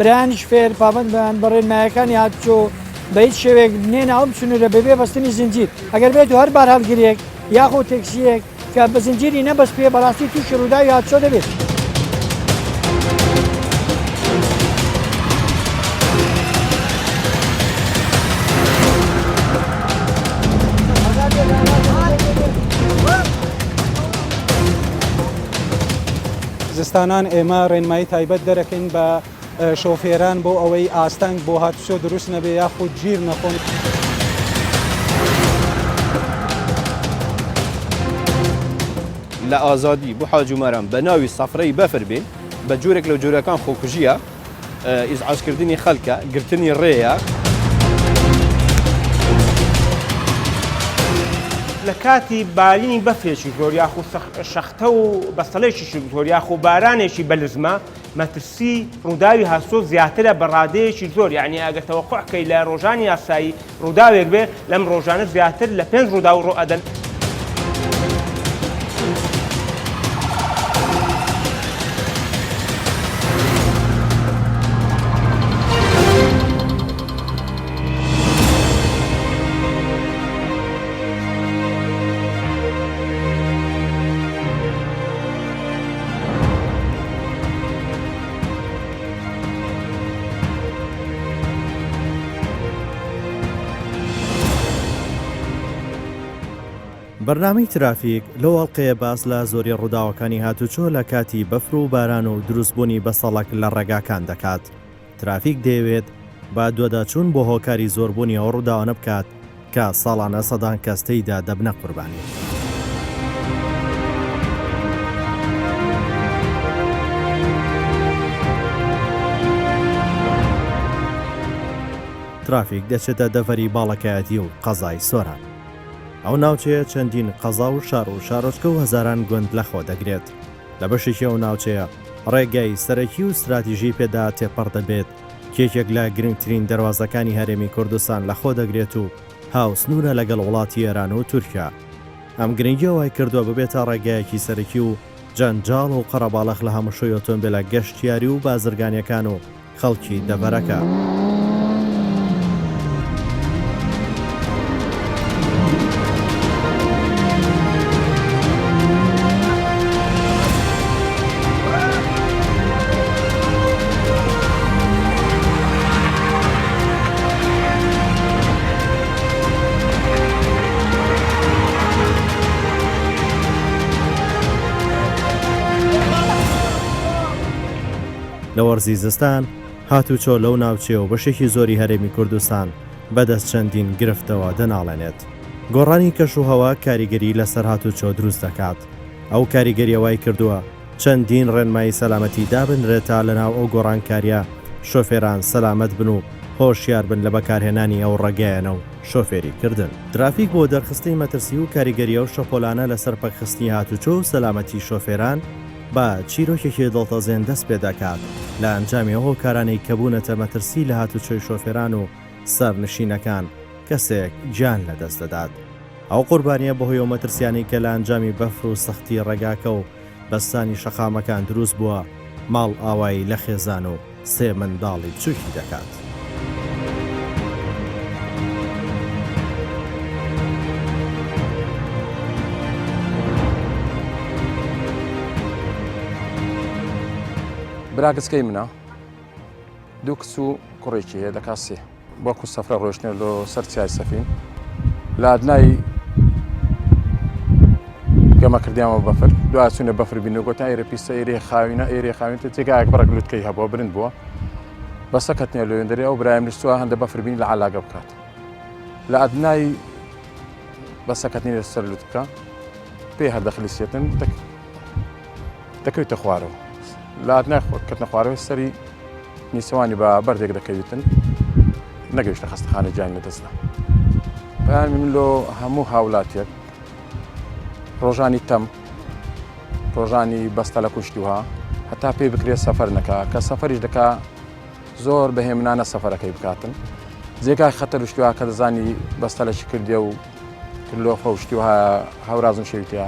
برایانی شوفێر پابند بەیان بە ڕێنمایەکانی هاتوچۆ بە هیچ شێوێک نێنە ئەم سنوورە بەبێ بەستنی زنجیر ئەگەر بێت و هەر بار هەڵگرێک یاخۆ تەکسیەک کە بە زنجیری نەبەست پێ بەڕاستی تووشی ڕووداوی هاتوچۆ دەبێت. زستانان ئێمە ڕێنمایی تایبەت دەرەکەین بە شۆفێران بۆ ئەوەی ئاستانگ بۆ هاتوچۆ دروست نەبێ یاخود گیر نەخۆن. لە ئازادی بۆ حاجومەران بە ناوی سەفرەی بەفر بێن بە جۆرێک لەو جۆرەکان خۆکوژیە، ئیزعاجکردنی خەڵکە، گرتنی ڕێیە. لە کاتی بالینی بەفرێکی زۆر یاخو شەختە و بەستەڵێکیشی زۆر یاخو بارانێکی بەلزمە مەترسی ڕووداوی هاتوچۆ زیاترە بە ڕادەیەکی زۆر، یعنی ئەگەر تەوەقوعکەی لە ڕۆژانی یاسایی ڕووداوێک بێ لەم ڕۆژانە زیاتر لە 5 ڕوودا و ڕۆ ئەدەن. بەرنامەی ترافیک لەو ئەڵقەیە باس لە زۆری ڕووداوەکانی هاتوچۆ لە کاتی بەفر و باران و دروستبوونی بەسەڵک لە ڕێگاکان دەکات. ترافیک دەیەوێت با دووەداچوون بۆ هۆکاری زۆربوونی ئەو ڕووداوانە بکات کە ساڵانە سەدان کەستەیدا دەبنە قوربانی. ترافیک دەچێتە دەڤەری باڵەکایەتی و قەزای سۆران. ئەو ناوچەیە چەندین قەزا و شار و شارۆچکە و هەزاران گوند لەخۆ دەگرێت. لە بەشێکی ئەو ناوچەیە ڕێگای سەرەکی و استراتیژی پێدا تێپەڕ دەبێت، کێکێک لە گرنگترین دەواازەکانی هەرێمی کوردستان لەخۆ دەگرێت و هاوسنورە لەگەڵ وڵاتی ئێران و تورکیا. ئەم گرنگی وای کردووە ببێتە ڕێگایەکی سەرەکی و جەنجاڵ و قەرەباڵەخ لە هەمووشەی ئۆتۆمبیلە گەشتیاری و بازرگانیەکان و خەڵکی دەڤەرەکە. لە وەرزی زستان هاتوچۆ لەو ناوچێ و بەشێکی زۆری هەرێمی کوردستان بەدەست چەندین گرفتەوە دەناڵێنێت. گۆڕانی کەش و هەوا کاریگەری لەسەر هاتوچۆ دروست دەکات. ئەو کاریگەریەوای کردووە چەندین ڕێنمایی سەلامەتی دابنرێتە لەناو ئەو گۆڕانکاریە شۆفێران سەلامەت بن و هۆشیار بن لە بەکارهێنانی ئەو ڕێگایەنە و شۆفێری کردن. ترافیک بۆ دەرخستی مەترسی و کاریگەریە و شەپۆلانە لەسەر پەکخستنی هاتوچۆ و سەلامەتی شۆفێران با چیرۆکێکی دڵتەزێن دەست پێ دەکات لە ئەنجامی ئەو کارانەی کە بوونەتە مەترسی لە هاتوچۆی شۆفێران و سەرنشینەکان کەسێک گیان لەدەست دەدات. ئەو قوربانیە بەهۆی ئەو مەترسیانی کە لە ئەنجامی بەفر و سەختی ڕێگاکە و بەستانی شەقامەکان دروست بووە ماڵ ئاوایی لە خێزان و سێ منداڵی بچووکی دەکات. براگەسکەی منە دوو کچ و کوڕێکی هەیە دەکات سێ وەکو سەفرە ڕۆشتنێ لە سەر چای سەفین لە ئادنای گەمە کردیانەوە بەفر دوای چوونە بەفر بینە گوتیان ئێرە پیسە ئێرێ خاوینە ئێرێ خاوینتە تێگایەک بەڕێک لوتکەی هەبووە برند بووە بەسە کەتنێ لەوێندەرێ ئەو برایم لەستووە هەندە بەفر بین لە عەلاگە بکات لە ئادنای بەسە کەتنی لەسەر لوتکە پێی هەردەخلیسێتن دەکەوێتە خوارەوە لات کەتنە خوارەوەی سەری نیسەوانی بە بەردێک دەکەویتن نەگەیشتە خەستەخانە جیانی لەدەستدا بەیانی من لۆ هەموو هاوڵاتیەک ڕۆژانی تەم ڕۆژانی بەستە لە کوشتیوها هەتا پێی بکرێت سەفەر نەکا کە سەفەریش دەکا زۆر بەهێمنانە سەفەرەکەی بکاتن جێگای خەتەر وشتیوها کە دەزانی بەستە لەشی کردێ و کلۆفە وشتیوها هاورازن شەویتیە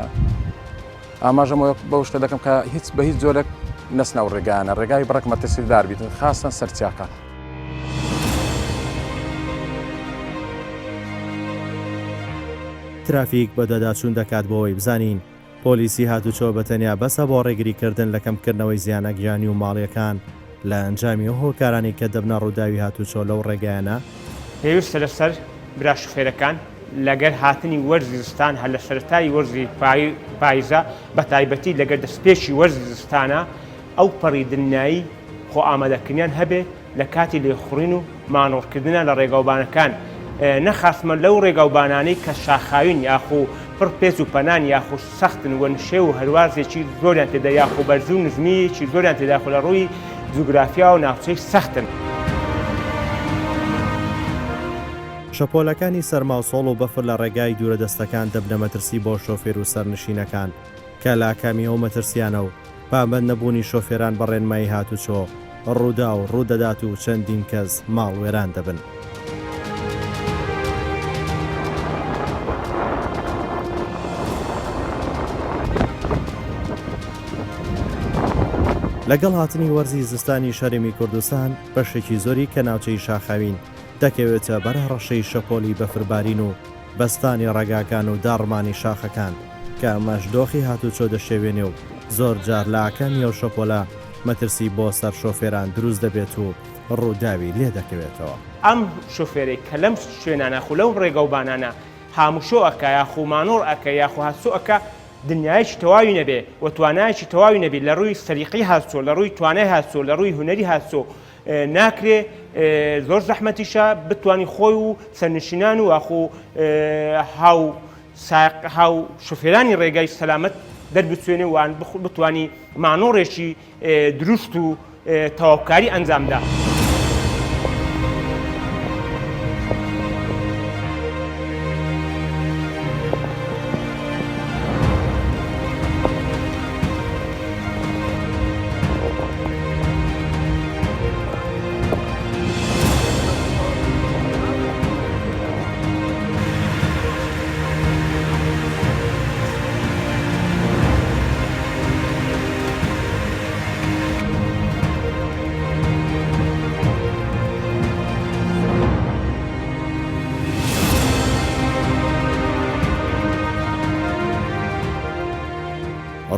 ئاماژەمەوە بە شتە دەکەم کە هیچ بە هیچ جۆرێک نەسنە و ڕێگایانە ڕێگای بڕک مەترسیدار بیتن خاستن سەرچاکان. ترافیک بە دەداچوون دەکات بۆەوەی بزانین پۆلیسی هاتوچۆ بەتەنیا بەسە بۆ ڕێگریکردن لە کەمکردنەوەی زیانە گیانی و ماڵیەکان لە ئەنجامی هۆکارانی کە دەبنە ڕووداوی هاتوچۆ لەو ڕێگایانە پێویستە لەسەر برا شوفێرەکان لەگەر هاتنی وەرزی زستان هە لە سەرەتایی وەرزی پاییزە بە تایبەتی لەگەر دەستپێشی وەرزی زستانە ئەو پەڕی دنیایی خۆ ئامادەکردنیان هەبێ لە کاتی لێخوڕین و مانۆڕکردنە لە ڕێگاوبانەکان نەخاسمە لەو ڕێگاوبانانەی کە شاخاوین یاخۆ پڕ پێچ و پەنان یاخۆ سەختن وەنشێ و هەروازێکی زۆریان تێدا یاخۆ بەرز و نزمیەکی زۆریان تێدا خۆ لە ڕووی جوگرافیا و ناوچەی سەختن. شەپۆلەکانی سەرماوسۆڵ و بەفر لە ڕێگای دوورەدەستەکان دەبنە مەترسی بۆ شۆفێر و سەرنشینەکان کە لاکامی ئەو مەترسیانە و پابەند نەبوونی شۆفێران بە ڕێنمایی هاتوچۆ ڕوودا و ڕوودەدات و چەندین کەس ماڵوێران دەبن. لەگەڵ هاتنی وەرزی زستانی شەرمی کوردستان بەشێکی زۆری کە ناوچەی شاخاوین دەکەوێتە بەرە ڕەشەی شەپۆلی بەفربارین و بەستانی ڕێگاکان و داڕمانی شاخەکان کە ئەمەش دۆخی هاتوچۆ دەشێوێنێ و زۆر جار لاکەمی ئەو شەپۆلە مەترسی بۆ سەر شۆفێران دروست دەبێت و ڕووداوی لێ دەکەوێتەوە. ئەم شۆفێرەی کە لەم شوێنانە خو لەو ڕێگەوبانانە هاموشۆ ئەکە یاخۆ مانۆڕ ئەکە یاخۆ هاتسۆ ئەکە دنیایکی تەواوی نەبێ و توانایکی تەواوی نەبێت لە ڕووی سەریقی هاتسۆ لە ڕووی توانای هاتسۆ لە ڕووی هونەری هاتسۆ ناکرێ زۆر زەحمەتیشە بتوانی خۆی و سەرنشینان و ئاخۆ هاو شوفێرانی ڕێگای سەلامەت دەربچێنێ وان بتوانی مانۆڕێکی دروست و تەواوکاری ئەنجامدا.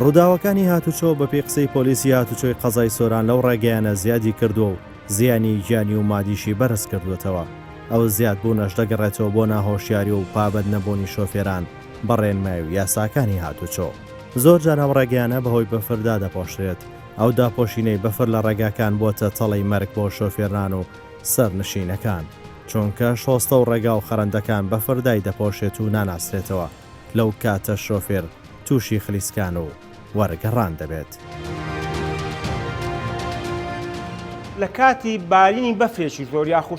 ڕووداوەکانی هاتوچۆ بە پێی قسەی پۆلیسی هاتوچۆی قەزای سۆران لەو ڕێگەیانە زیادی کردووە و زیانی گیانی و مادیشی بەرز کردوێتەوە. ئەو زیاد بوونەش دەگەڕێتەوە بۆ ناهۆشیاری و پابەند نەبوونی شۆفێران بەڕێنمای و یاساکانی هاتوچۆ. زۆر جار ئەم ڕێگەیانە بەهۆی بەفردا دەپۆشرێت. ئەو داپۆشینەی بەفر لە ڕێگاکان بۆتە تەڵەی مەرگ بۆ شۆفێران و سەرنشینەکان چونکە شۆستە و ڕێگا و خەرەندەکان بەفردای دەپۆشێت و ناناسرێتەوە. لەو کاتە شۆفێر تووشی خلیسکان و وەرگەڕان دەبێت. لە کاتی بالینی بەفرێکی زۆر یاخۆ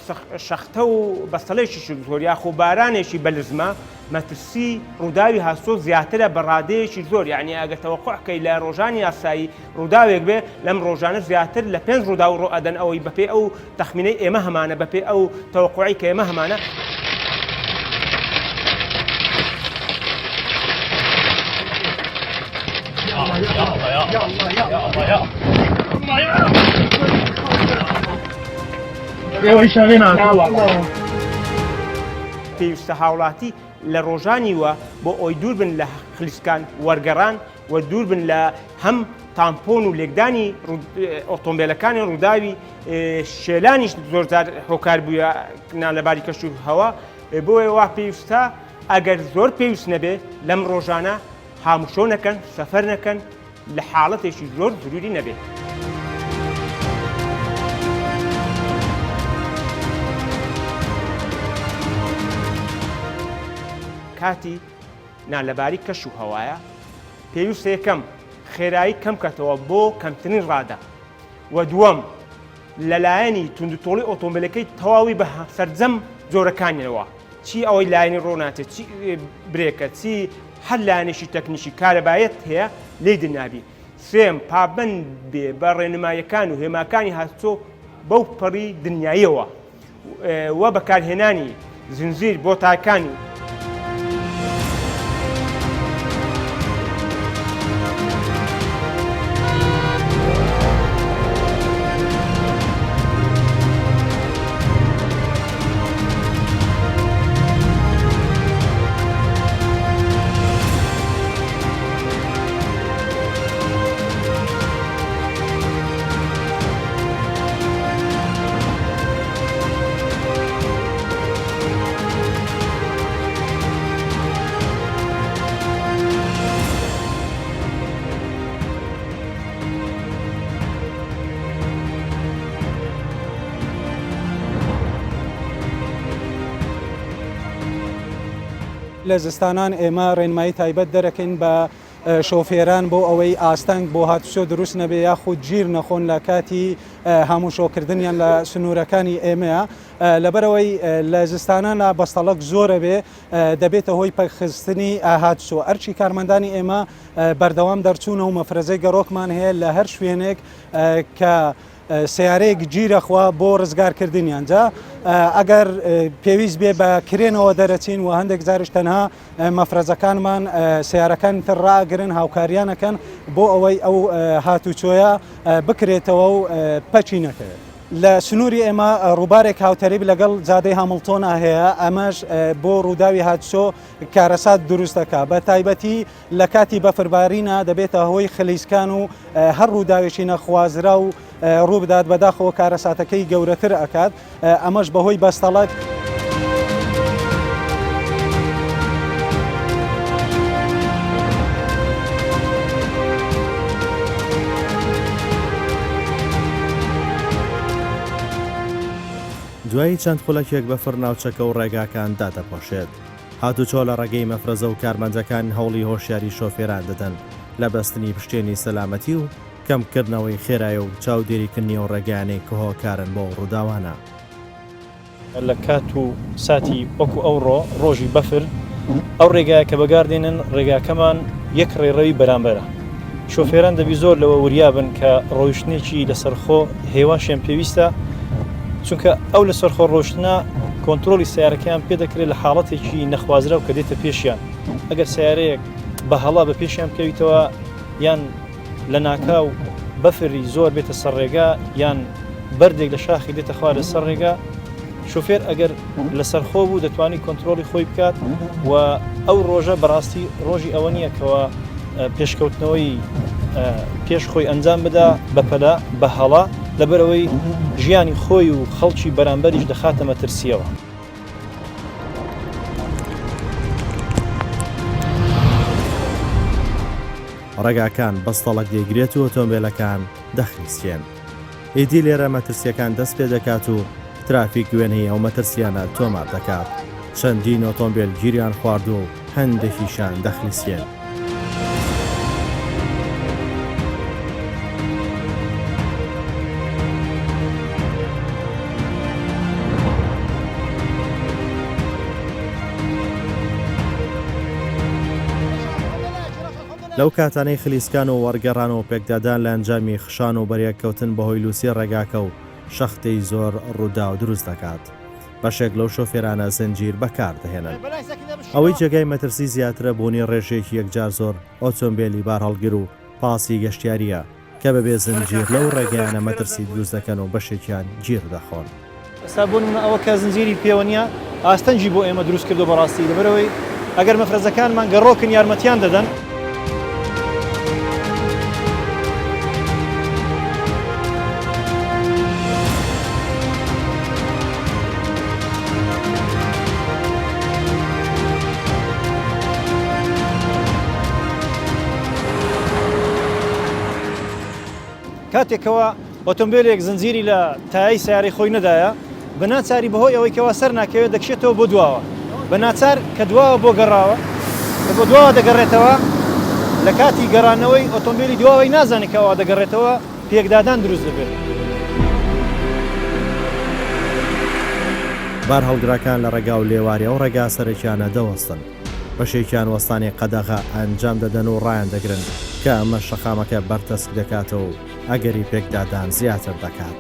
شەختە و بەستەڵێکی زۆر یاخۆ بارانێکی بەلزمە مەترسی ڕووداوی هاتسۆ زیاترە بە ڕادەیەکی زۆر یعنی ئەگەر تەوەقوعکەی لە ڕۆژانی یاسایی ڕووداوێک بێ لەم ڕۆژانە زیاتر لە 5 ڕوودا و ڕۆ ئەدەن ئەوەی بەپێ ئەو تەخمینەی ئێمە هەمانە بەپێ ئەو تەوەقوعی کە ئێمە هەمانە. پێویستە هاوڵاتی لە ڕۆژانی وە بۆ ئەوی دوور بن لە خلیسکان وەرگەڕان و دوور بن لە هەم تامپۆن و لێکدانی ئۆتۆمبیلەکانی ڕووداوی شێلانیش زۆرجار هۆکار بووە لەباری کەش و هەوا بۆیە وا پێویستە ئەگەر زۆر پێویست نەبێ لەم ڕۆژانە هاموشۆ نەکەن سەفەر نەکەن لە حاڵەتێکی زۆر زروری نەبێت. کاتی نالەباری کەش و هەوایە پێویستە یەکەم خێرایی کەم کەتەوە بۆ کەمترین ڕادە و دووەم لەلایەنی توندوتۆڵی ئۆتۆمبیلەکەی تەواوی بە سەرجەم جۆرەکانیەوە چی ئەوەی لایەنی ڕۆناتێت چی برێکە چی هەر لایەنێکی تەکنیشی کارەبایەت هەیە لێی دنابی. سێم پابەند بێ بە ڕێنماییەکان و هێماکانی هاتچۆ بەو پەڕی دنیاییەوە و بەکارهێنانی زنجیر بۆ تاکانی لە زستانان ئێمە ڕێنمایی تایبەت دەرەکەین بە شۆفێران بۆ ئەوەی ئاستەنگ بۆ هاتوچۆ دروست نەبێ یاخود گیر نەخۆن لە کاتی هەمووشۆکردنیان لە سنوورەکانی ئێمەیە لەبەرەوەی لە زستانانە بەستەڵک زۆرە بێ دەبێتە هۆی پەخستنی هاتوچۆ ئەرچی کارمەندانی ئێمە بەردەوام دەرچوونە و مەفرەزەی گەڕۆکمان هەیە لە هەر شوێنێک کە سیارەیەک گیرەخوا بۆ ڕزگارکردنیان جا ئەگەر پێویست بێ بە کرێنەوە دەرەچین و هەندێک جارش تەنها مەفرەزەکانمان سیارەکان تر ڕاگرن هاوکاریانەکەن بۆ ئەوەی ئەو هاتوچۆیە بکرێتەوە و پەچی نەکەوێت. لە سنووری ئێمە ڕووبارێک هاوتەریب لەگەڵ جادەی هەمڵتۆنا هەیە ئەمەش بۆ ڕووداوی هاتوچۆ کارەسات دروستەکە بە تایبەتی لە کاتی بەفربارینە دەبێتە هۆی خلیسکان و هەر ڕووداوێکی نەخوازرا و ڕوو بدات بەداخەوە کارەساتەکەی گەورەتر ئەکات ئەمەش بەهۆی بەستەڵک دوایی چەند خولەکێک بەفر ناوچەکە و ڕێگاکان دادەپۆشێت. هاتوچۆ لە ڕێگەی مەفرەزە و کارمەندەکان هەوڵی هۆشیاری شۆفێران دەدەن لە بەستنی پشتێنی سەلامەتی و کەمکردنەوەی خێرایە و چاودێریکردنی و ڕێگانەی کە هۆکارن بۆ ڕووداوانە. لە کات و ساتی وەکو ئەوڕۆ ڕۆژی بەفر ئەو ڕێگایە کە بەگاردێنن ڕێگاکەمان یەک ڕێڕەوی بەرامبەرە. شۆفێران دەبی زۆر لەوە وریابن کە ڕۆیشتێکی لەسەرخۆ هێواشیان پێویستە چونکە ئەو لە سەرخۆ ڕۆشتنا کۆنتترۆلی سیارەکەیان پێ دەکرێت لە حاڵەتێکی نەخوازرا و کە دێتە پێشیان ئەگەر سیارەیەک بە هەڵا بە پێشیان بکەویتەوە یان لە ناکاو بەفری زۆر بێتە سەر ڕێگا یان بەردێک لە شاخی دێتە خوار لە سەر ڕێگا شوفێر ئەگەر لە سەرخۆ بوو دەتوانانی کۆنتترۆلی خۆی بکات و ئەو ڕۆژە بەڕاستی ڕۆژی ئەوە نییە کەەوە پێشکەوتنەوەی پێش خۆی ئەنجام بدا بەپەلا بە هەڵا لەبەرەوەی ژیانی خۆی و خەڵکی بەرامبەریش دەخاتە مەترسیەوە. ڕێگاکان بەستەڵک دەیگرێت و ئۆتۆمبیلەکان دەخلیسکێن. ئیدی لێرە مەترسیەکان دەست پێ دەکات و ترافیک وێنەی ئەو مەترسیانە تۆمار دەکات. چەندین ئۆتۆمبیل گیریان خوارد و هەندێکیشان دەخلیسکێن. لەو کاتانەی خلیسکان و وەرگەڕان و پێکدادان لە ئەنجامی خشان و بەریەککەوتن بەهۆی لوسی ڕێگاکە و شەختەی زۆر ڕوودا و دروست دەکات. بەشێک لەو شۆفێرانە زنجیر بەکار دەهێنن. ئەوەی جێگای مەترسی زیاترە بوونی ڕێژێکی یەکجار زۆر ئۆتۆمبیلی بار هەڵگر و پاسی گەشتیاریە کە بەبێ زنجیر لەو ڕێگەیانە مەترسی دروست دەکەن و بەشێکیان گیر دەخۆن. سابوون ئەوە کە زنجیری پێوە نیە ئاستەنجی بۆ ئێمە دروست کردو بەڕاستی لەبەرەوەی ئەگەر مەفرەزەکانمان گەڕۆکن یارمەتیان دەدەن کاتێکەوە ئۆتۆمبیلێک زنجیری لە تایی سیاری خۆی نەدایە بە ناچاری بەهۆی ئەوەی کەوا سەر ناکەوێت دەکشێتەوە بۆ دواوە بە ناچار کە دواوە بۆ گەڕاوە کە بۆ دواوە دەگەڕێتەوە لە کاتی گەڕانەوەی ئۆتۆمبیلی دواوەی نازانێتەوە دەگەڕێتەوە پێکدادان دروست دەبێت. بار هەڵگراکان لە ڕێگا و لێواری ئەو ڕێگا سەرەکیانە دەوەستن. بەشێکیان وەستانی قەدەغا ئەنجام دەدەن و ڕایان دەگرن کە ئەمە شەقامەکە بەرتەسک دەکاتەوە و ئەگەری پێکدادان زیاتر دەکات.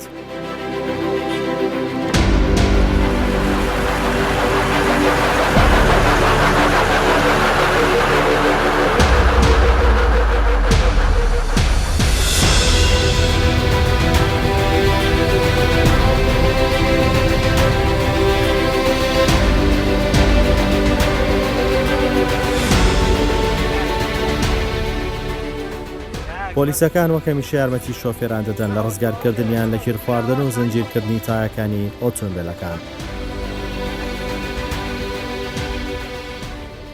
پۆلیسەکان وەکەمیشە یارمەتی شۆفێران دەدەن لە ڕزگارکردنیان لە گیر خواردن و زنجیرکردنی تایەکانی ئۆتۆمبیلەکان.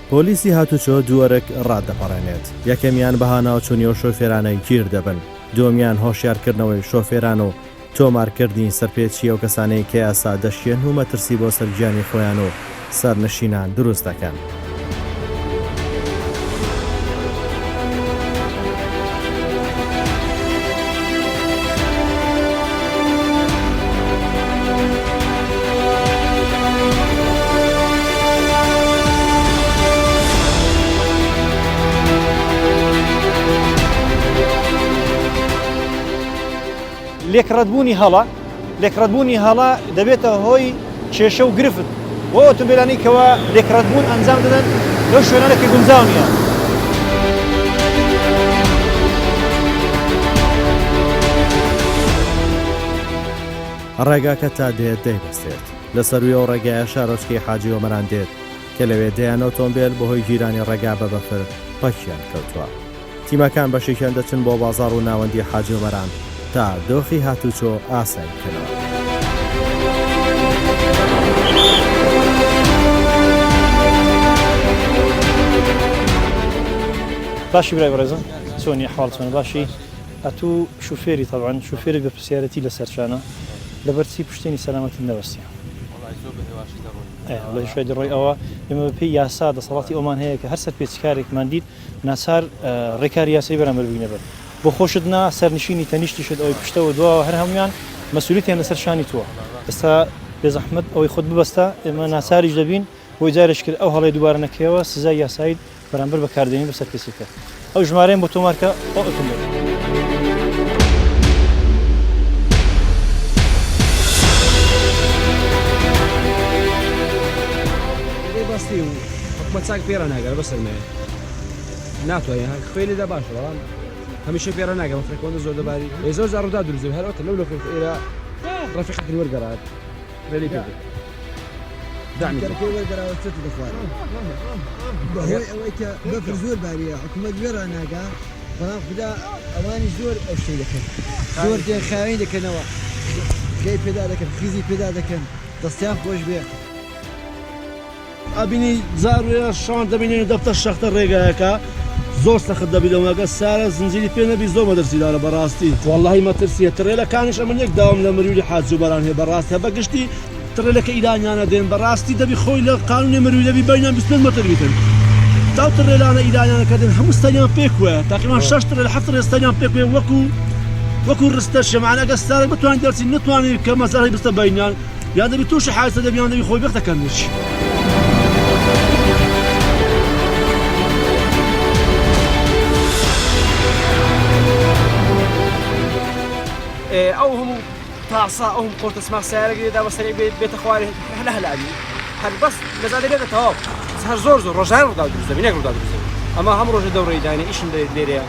پۆلیسی هاتوچۆ دووەرەك ڕاددەپەڕێنێت. یەکەمیان بەها ناوچوونی و شۆفێرانەی گیر دەبن، دووەمیان هۆشیارکردنەوەی شۆفێران و تۆمارکردنی سەرپێچی ئەو کەسانەی کە یاسا دەشێن و مەترسی بۆ سەرگیانی خۆیان و سەرنشینان دروست دەکەن. لێکڕەتبوونی هەڵا دەبێتە هۆی کێشە و گرفت بۆ ئۆتۆمبیلانی کەەوە لێکڕەتبوون ئەنجام دەدەن لەو شوێنانە کە گونجاو نیە. ڕێگاکە تا دێت دەیبەستێت لە سەرویەوە ڕێگایە شارۆچکەی حاجی ئۆمەران دێت کە لەوێ دەیان ئۆتۆمبیل بەهۆی گیرانی ڕێگا بە بەفر پەکیان کەوتووە. تیمەکان بەشێکیان دەچن بۆ بازاڕ و ناوەندی حاجی ئۆمەران تا دۆخی هاتوچۆ ئاسایی بکەنەوە. باشی برای بەڕێزم چۆنی حاڵچۆن باشی ئەتوو شوفێری تەڵعاً شوفێری بە پرسیارەتی لە سەرچانە لەبەرچی پشتێنی سەلامەتی نەوەستیە لە شوێ دڕۆی ئەوە ئێمە پێی یاسا دەسەڵاتی ئەومان هەیە کە هەر سەر پێچکارێکمان دیت ناچار ڕێکاری یاسایی بەرامبەر بگینە بەر بۆ خۆشت نا سەرنشینی تەنیشتیشت ئەوەی پشتەوە دووە هەر هەمویان مەسئولیتیان لەسەر شانی تووە. ئێستا بێزەحمەت ئەوەی خۆت ببەستە ئێمە ناچاریش دەبین بۆی جارش کرد ئەو هەڵی دووبارە نەکەوە سزای یاسایی بەرامبەر بەکاردێنی بەسەر کەسێکە. ئەو ژمارەیان بۆ تۆمارکە ئەو ئۆتۆمبیل. حکومت چاک پێرە ناگەرە بەسەرمێ ناتوانێت خوێنیدا باشەوە هەمیشە پێرە ناگەم فڕێکۆندە زۆر دەباری زۆر زارڕدا دروزی هەرەوە لەو لە ئێرە ڕەفیقەکەی وەرگەڕات ڕێلی پێ وەرگەراوە چێت دەخوارد بەهۆی ئەوەی کە بەفر زۆر باریە حکومەت وێرە ناگا بەڵام خوددا ئەوانی زۆر ئەو شتەی دەکەن زۆر خاوێن دەکەنەوە گەی پێدا دەکەن خیزی پێدا دەکەن دەستیان خۆش بێ ئەبینی زارێ شان دەبینێن دەفتە شەختە ڕێگایەکە زۆر سەخت دەبیەوەگە سارە زنجیری پێ نەبی زۆر مەدرسیدارە بەڕاستی وەڵڵاهی مەترسیە ترێلەکانیش ئەمە یەک داوام لە مروری حاجی بەران هەیە بەڕاست هە بەگشتی ترێلەکە ئیرانیانە دێن بەڕاستی دەبی خۆی لە قانونی مروری دەبی بینیان 20 مەتر بیتن تا ترێلانە ئیرانیانەکە دێن هەموو ستەریان پێکوە تقریبان 6 ترێل 7 ترێل ستەریان پێکوێ وەکو ڕستە شەمانەگە سارێک بتوانین دەرچی نتوانین کە مەسەڵی بستە بینیان یان دەبی تووشی حادثە دەبی یان دەبی خۆی بێختەکەندش. ئەو هەموو تاسا ئەو قۆتە سماق سیارەگرێدا بەسەری بێتە خوارێ هەلە هەلابی هەر بەس لەزادە بێتە تەواو هەر زۆر ڕۆژان ڕوودا دروست دەبین ڕوودا دروست دەبین ئەمە هەموو ڕۆژە دەوڕێی داینە ئیشم دەێت لێرەیە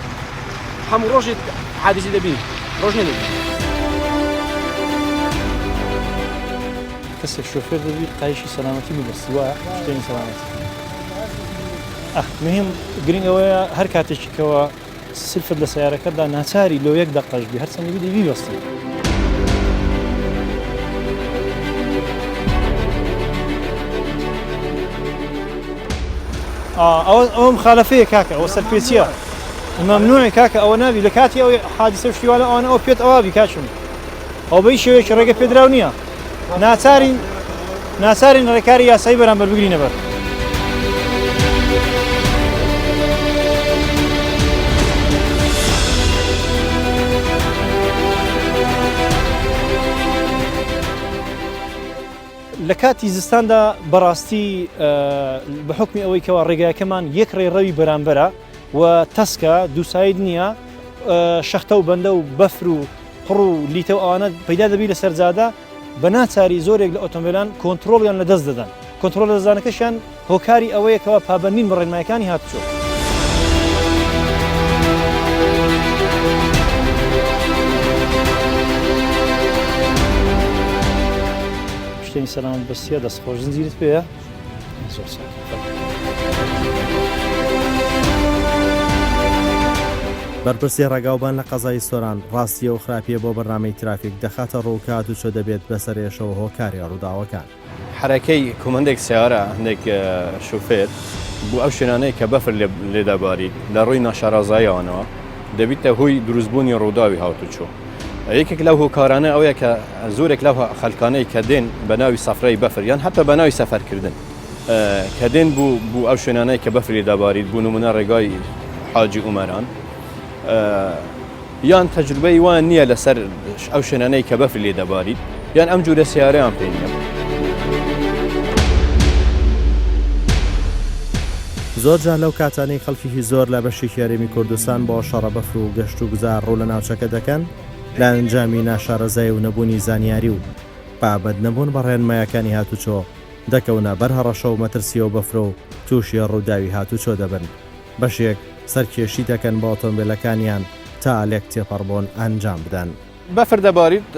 هەموو ڕۆژێت حادیسی دەبین ڕۆژ نەبین کەسێک شۆفێر دەبێت قایشی سەلامەتی ببەستی وایە شتێنی سەلامەتی مهم گرنگ ئەوەیە هەر کاتێکیکەوە سلفت لە سیارەکەتدا ناچاری لەو یەک دەقەشبی هەر چەندی بیدەی بیبەستی ئەوە مخالەفەیە کاکە ئەوە سەرپێچیە مەمنوعی کاکە ئەوە نابی لە کاتی ئەوەی حادیسە شتیوانە ئەوانە ئەو پێت ئەوابی کاچم ئەو بەی شێوەیەکی ڕێگە پێدراو نییە ناچارین ڕێکاری یاسایی بەرامبەر بگرینە بەر لە کاتی زستاندا بەڕاستی بە حکمی ئەوەی کەەوە ڕێگایەکەمان یەک ڕێڕەوی بەرامبەرە و تەسکە دووساید نییە شەختە و بەندە و بەفر و پڕ و لیتە و ئەوانە پەیدا دەبی لە سەرجادا بە ناچاری زۆرێک لە ئۆتۆمبیلان کۆنتترۆڵیان لە دەست دەدەن کۆنتترۆل دەزانەکەشیان هۆکاری ئەوەیەکەوە پابەندین بە ڕێنمایەکانی هاتوچۆ شتێنی سەلامەت بەستیە دەستخۆش زنجیرت پێیە زۆر بەرپرسی ڕێگاوبان لە قەزای سۆران ڕاستیە و خراپیە بۆ بەرنامەی ترافیک دەخاتە ڕووکات و چۆ دەبێت بەسەرێشەوە هۆکاری ڕووداوەکان حرەکەی کومەندێک سیارە هەندێک شوفێر بوو ئەو شوێنانەی کە بەفر لێدەباری لە ڕووی ناشارازاییەوەنەوە دەبیتە هۆی دروستبوونی ڕووداوی هاتوچۆ یەکێک لەو هۆکارانە ئەوەیە کە زۆرێک لەو خەلکانەی کە دێن بە ناوی سەفرەی بەفر یان حتا بە ناوی سەفەرکردن کە دێن بوو ئەو شوێنانەی کە بەفر لێدەبارید بوو نمونە ڕێگای حاجی ئومەران یان تەجروبەی وان نییە لەسەر ئەو شوێنانەی کە بەفر لێدەبارید یان ئەم جوورە سیارەیان پێ نییە زۆر جان لەو کاتانەی خەڵکیی زۆر لە بەشی هێرێمی کوردستان بۆ شەڕە بەفر و گەشت و گوزار ڕوو لە ناوچەکە دەکەن لە ئەنجامی ناشارەزای و نەبوونی زانیاری و بابەت نەبوون بە ڕێنمایەکانی هاتوچۆ دەکەونە بەرهەڕەشە و مەترسی و بەفرە و تووشی ڕووداوی هاتوچۆ دەبن بەشێک سەرکێشی دەکەن بە ئۆتۆمبیلەکانیان تا لێک تێپەڕبوون ئەنجام بدەن. بەفر دەبارید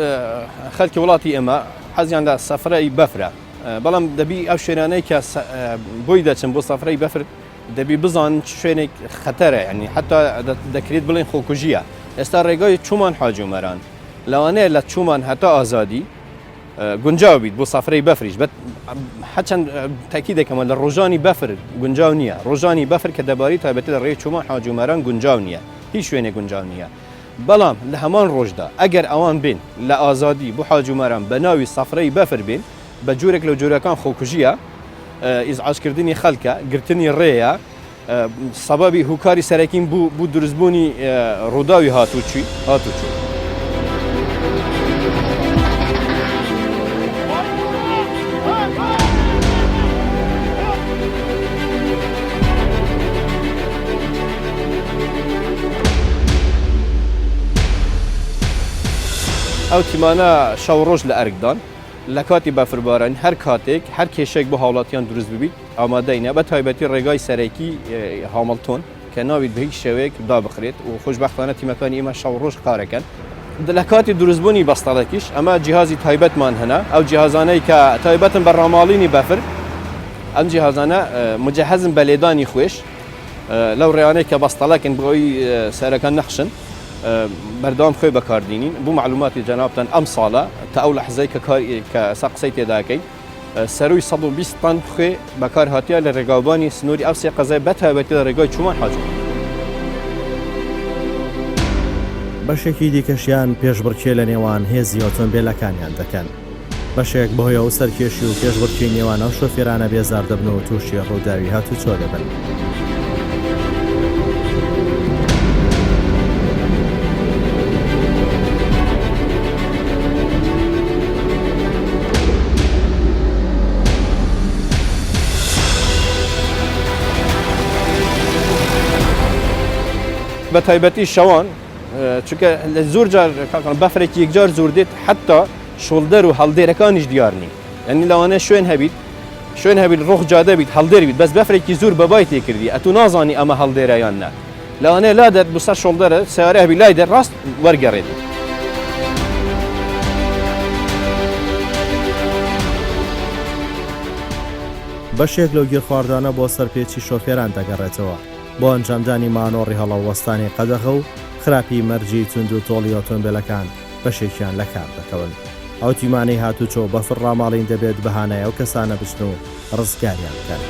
خەڵکی وڵاتی ئێمە حەزیاندا سەفرەی بەفرە بەڵام دەبی ئەو شوێنانەی کە بۆی دەچن بۆ سەفرەی بەفر دەبی بزان شوێنێک خەتەرە ینی حتا دەکرێت بڵێن خۆکوژیە. ئێستا ڕێگای چوومان حاجومەران لەوانەیە لە چوومان هەتا ئازادی گونجاو بیت بۆ سەفرەی بەفریش هەچەند تاکی دەکەمە لە ڕۆژانی بەفر گونجاو نییە ڕۆژانی بەفر کە دەباری تایبەتی لە ڕێی چوومان حاجومەران گونجاو نییە هیچ شوێنێ گونجاو نییە. بەڵام لە هەمان ڕۆژدا ئەگەر ئەوان بین لە ئازادی بۆ حاجومەران بە ناوی سەفرەی بەفر بین بە جۆرێک لە جۆرەکان خۆکوژیە ئیزعاجکردنی خەڵکە گرتنی ڕێیە سەبەبی هوکاری سەرەکین بوو دروستبوونی ڕووداوی هاتوچوو. ئەو تیمانە شەو ڕۆژ لە ئەرکدان لە کاتی بەفرباران هەر کاتێک هەر کێشێک بۆ هاوڵاتیان دروست ببیت ئامادەینە بە تایبەتی ڕێگای سەرەکی هامڵتۆن کە ناویت بە هیچ شێوەیەک دابخرێت و خۆشبەختانە تیمەکانی ئێمە شەو ڕۆژ کارەکەن. لە کاتی دروستبوونی بەستەڵێکیش ئەمە جیهازی تایبەتمان هەنا ئەو جیهازانەی کە تایبەتن بە ڕاماڵینی بەفر ئەم جیهازانە مجهزن بە لێدانی خوێش لەو ڕێوانەی کە بەستەڵەکن بۆی سەرەکان نەخشن بەردەوام خۆی بەکاردینین بوو معلوماتی جەنابتان ئەم ساڵە تا ئەو لەحزەی کە سەقسەی تێداکەی سەروی 120 تن خوێ بەکار هاتیە لە ڕێگاوبانی سنووری ئەو سێ قەزای بەتایبەتی لە ڕێگای چوومان حاجومەران. بەشێکی دیکەشیان پێشبڕکێ لە نێوان هێزی ئۆتۆمبیلەکانیان دەکەن بەشێک بەهۆی ئەو سەرکێشی و پێشبڕکێی نێوان ئەو شۆفێرانە بێزار دەبن و تووشی ڕووداوی هاتوچۆ دەبن. بە تایبەتی شەوان چونکە لە زۆر جار بەفرێکی یەکجار زۆر دێت حتا شۆڵدەر و هەڵدێرەکانیش دیار نین یعنی لەوانەیە شوێن هەبیت ڕۆخ جادە بیت هەڵدێر بیت بەس بەفرێکی زۆر بەبای تێکردی ئەتو نازانی ئەمە هەڵدێرەیان نا لەوانەیە لا دەت بسەر شۆڵدەرە سیارە هەبی لای دەر ڕاست وەرگەڕێت. بەشێک لەو گیرخواردانە بۆ سەرپێچی شۆفێران دەگەڕێتەوە بۆ ئەنجامدانی مانۆڕی هەڵەوەستانی قەدەغە و خراپی مەرجی تونند و تۆڵی ئۆتۆمبیلەکان بەشێکیان لە کار دەکەون. ئەو تیمانەی هاتوچۆ بەفر ڕاماڵین دەبێت بەهانای ئەو کەسانە بچن و ڕزگاریان بکەن.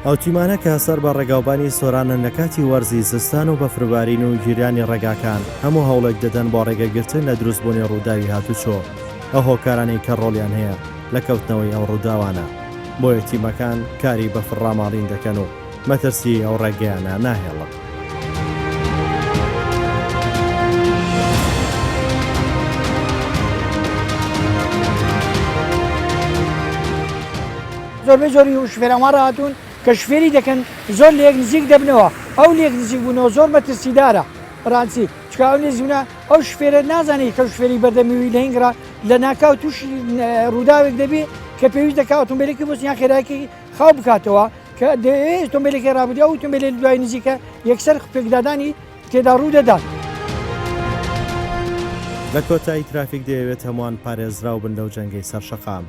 ئەو تیمانە کە سەر بە ڕێگاوبانی سۆرانە لە کاتی وەرزی زستان و بەفربارین و گیرانی ڕێگاکان هەموو هەوڵێک دەدەن بۆ ڕێگەگرتن لە دروستبوونی ڕووداوی هاتوچۆ ئەو هۆکارانەی کە ڕۆڵیان هەیە لە کەوتنەوەی ئەو ڕووداوانە بۆیە تیمەکان کاری بەفر ڕاماڵین دەکەن و مەترسی ئەو ڕێگەیانە ناهێڵن. زۆربەی زۆری شوفێرەوان ڕاتون کە شوفێری دەکەن زۆر لێک نزیک دەبنەوە ئەو لێک نزیک بوونەوە زۆر مەترسیدارە ڕانسی چکە ئەو نێزیونە ئەو شوفێرە نازانێت کە شوفێری بەردەمیوی لە هینگرا لە ناکاو تووشی ڕووداوێک دەبێ کە پێویست دەکات ئۆتۆمبیلێکی بۆچیان خێرایەکی خاو بکاتەوە کە ئۆتۆمبیلێکی ڕابردی ئەو ئۆتۆمبیلێ دوای نزیکە یەکسەر پێکدادانی تێدا ڕوو دەدات. لە کۆتایی ترافیک دەیەوێت هەمووان پارێزراو بن لەو جەنگەی سەرشەقام.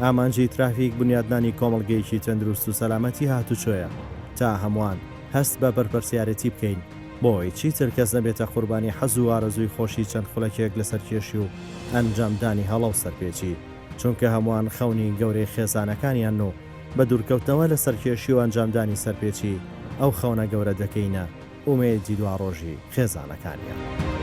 ئامانجی ترافیک بنیادنانی کۆمەڵگەیەکی تەندروست و سەلامەتی هاتوچۆیە تا هەمووان هەست بە بەرپرسیارەتی بکەین بۆی چیتر کەس نەبێتە قوربانی حەز و ئارەزووی خۆشی چەند خولەکێک لەسەر کێشی و ئەنجامدانی هەڵە و سەرپێچی، چونکە هەمووان خەونی گەورەی خێزانەکانیان و بە دوورکەوتنەوە لە سەرکێشی و ئەنجامدانی سەرپێچی ئەو خەونە گەورە دەکەینە ئومێدی دوا ڕۆژی خێزانەکانیان.